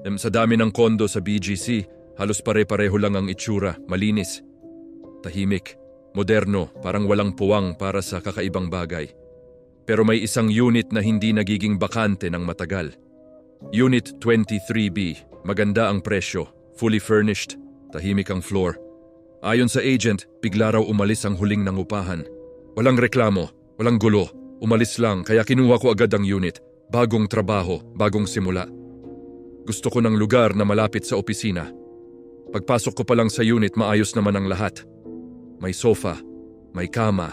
Sa dami ng kondo sa BGC, halos pare-pareho lang ang itsura, malinis. Tahimik, moderno, parang walang puwang para sa kakaibang bagay. Pero may isang unit na hindi nagiging bakante ng matagal. Unit 23B, maganda ang presyo, fully furnished, tahimik ang floor. Ayon sa agent, bigla raw umalis ang huling nangupahan. Walang reklamo, walang gulo, umalis lang kaya kinuha ko agad ang unit. Bagong trabaho, bagong simula. Gusto ko ng lugar na malapit sa opisina. Pagpasok ko pa lang sa unit, maayos naman ang lahat. May sofa, may kama,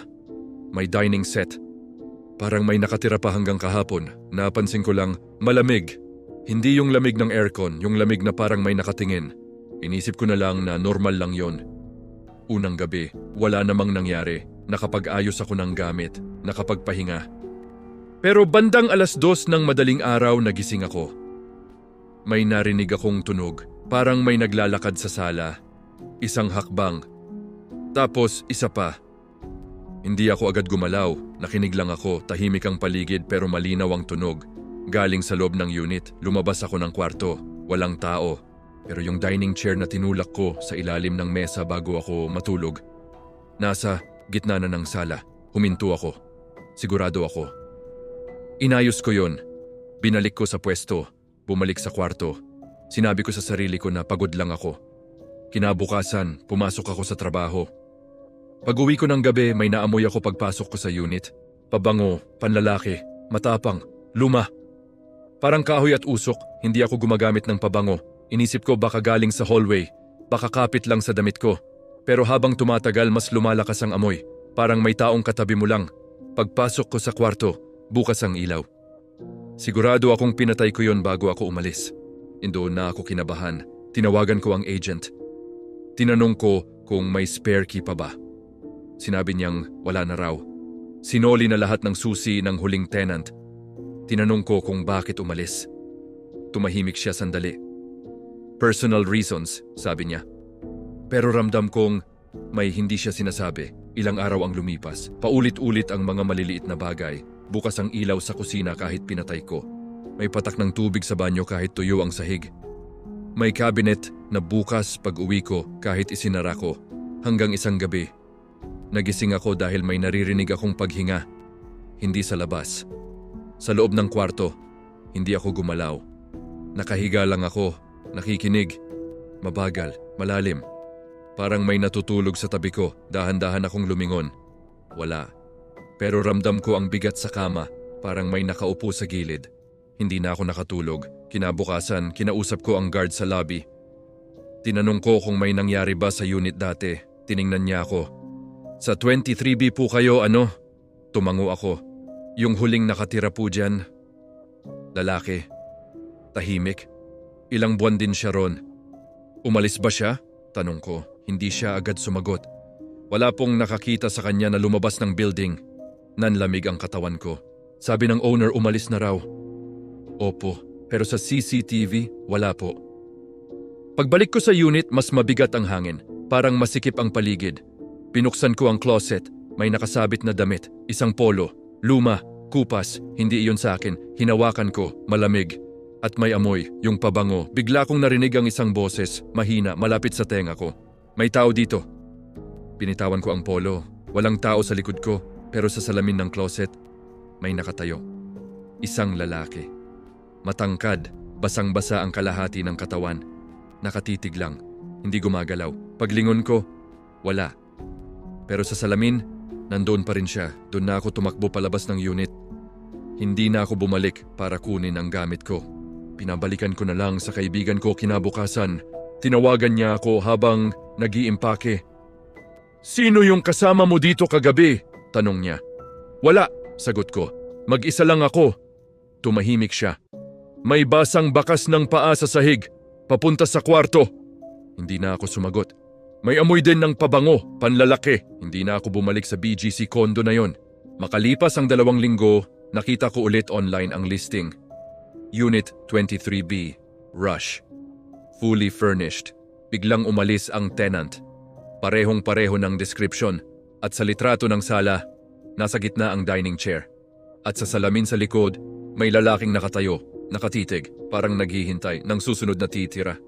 may dining set. Parang may nakatira pa hanggang kahapon. Napansin ko lang, malamig. Hindi yung lamig ng aircon, yung lamig na parang may nakatingin. Inisip ko na lang na normal lang yon. Unang gabi, wala namang nangyari. Nakapag-ayos ako ng gamit, nakapagpahinga. Pero bandang 2:00 ng madaling araw nagising ako. May narinig akong tunog, parang may naglalakad sa sala. Isang hakbang. Tapos isa pa. Hindi ako agad gumalaw, nakinig lang ako, tahimik ang paligid pero malinaw ang tunog. Galing sa loob ng unit, lumabas ako ng kwarto, walang tao. Pero yung dining chair na tinulak ko sa ilalim ng mesa bago ako matulog. Nasa gitna na ng sala, huminto ako. Sigurado ako. Inayos ko yon. Binalik ko sa pwesto, bumalik sa kwarto. Sinabi ko sa sarili ko na pagod lang ako. Kinabukasan, pumasok ako sa trabaho. Pag-uwi ko ng gabi, may naamoy ako pagpasok ko sa unit. Pabango, panlalaki, matapang, luma. Parang kahoy at usok, hindi ako gumagamit ng pabango. Inisip ko baka galing sa hallway, baka kapit lang sa damit ko. Pero habang tumatagal, mas lumalakas ang amoy. Parang may taong katabi mo lang. Pagpasok ko sa kwarto, bukas ang ilaw. Sigurado akong pinatay ko yon bago ako umalis. Doon na ako kinabahan. Tinawagan ko ang agent. Tinanong ko kung may spare key pa ba. Sinabi niyang wala na raw. Sinoli na lahat ng susi ng huling tenant. Tinanong ko kung bakit umalis. Tumahimik siya sandali. Personal reasons, sabi niya. Pero ramdam kong may hindi siya sinasabi. Ilang araw ang lumipas. Paulit-ulit ang mga maliliit na bagay. Bukas ang ilaw sa kusina kahit pinatay ko. May patak ng tubig sa banyo kahit tuyo ang sahig. May cabinet na bukas pag-uwi ko kahit isinara ko. Hanggang isang gabi. Nagising ako dahil may naririnig akong paghinga. Hindi sa labas. Sa loob ng kwarto. Hindi ako gumalaw. Nakahiga lang ako. Nakikinig. Mabagal. Malalim. Parang may natutulog sa tabi ko. Dahan-dahan akong lumingon. Wala. Pero ramdam ko ang bigat sa kama, parang may nakaupo sa gilid. Hindi na ako nakatulog. Kinabukasan, kinausap ko ang guard sa lobby. Tinanong ko kung may nangyari ba sa unit dati. Tiningnan niya ako. Sa 23B po kayo, ano? Tumango ako. Yung huling nakatira po dyan. Lalaki. Tahimik. Ilang buwan din siya ron. Umalis ba siya? Tanong ko. Hindi siya agad sumagot. Wala pong nakakita sa kanya na lumabas ng building. Nanlamig ang katawan ko. Sabi ng owner umalis na raw. Opo, pero sa CCTV, wala po. Pagbalik ko sa unit, mas mabigat ang hangin. Parang masikip ang paligid. Pinuksan ko ang closet. May nakasabit na damit. Isang polo. Luma. Kupas. Hindi iyon sa akin. Hinawakan ko. Malamig. At may amoy. Yung pabango. Bigla kong narinig ang isang boses. Mahina. Malapit sa tenga ko. May tao dito. Binitawan ko ang polo. Walang tao sa likod ko. Pero sa salamin ng closet, may nakatayo. Isang lalaki. Matangkad, basang-basa ang kalahati ng katawan. Nakatitig lang, hindi gumagalaw. Paglingon ko, wala. Pero sa salamin, nandoon pa rin siya. Doon na ako tumakbo palabas ng unit. Hindi na ako bumalik para kunin ang gamit ko. Pinabalikan ko na lang sa kaibigan ko kinabukasan. Tinawagan niya ako habang nag-iimpake. Sino yung kasama mo dito kagabi? Tanong niya. Wala, sagot ko. Mag-isa lang ako. Tumahimik siya. May basang bakas ng paa sa sahig. Papunta sa kwarto. Hindi na ako sumagot. May amoy din ng pabango, panlalaki. Hindi na ako bumalik sa BGC condo na yon. Makalipas ang 2 linggo, nakita ko ulit online ang listing. Unit 23B, Rush. Fully furnished. Biglang umalis ang tenant. Parehong-pareho ng description. At sa litrato ng sala, nasa gitna ang dining chair. At sa salamin sa likod, may lalaking nakatayo, nakatitig, parang naghihintay ng susunod na titira.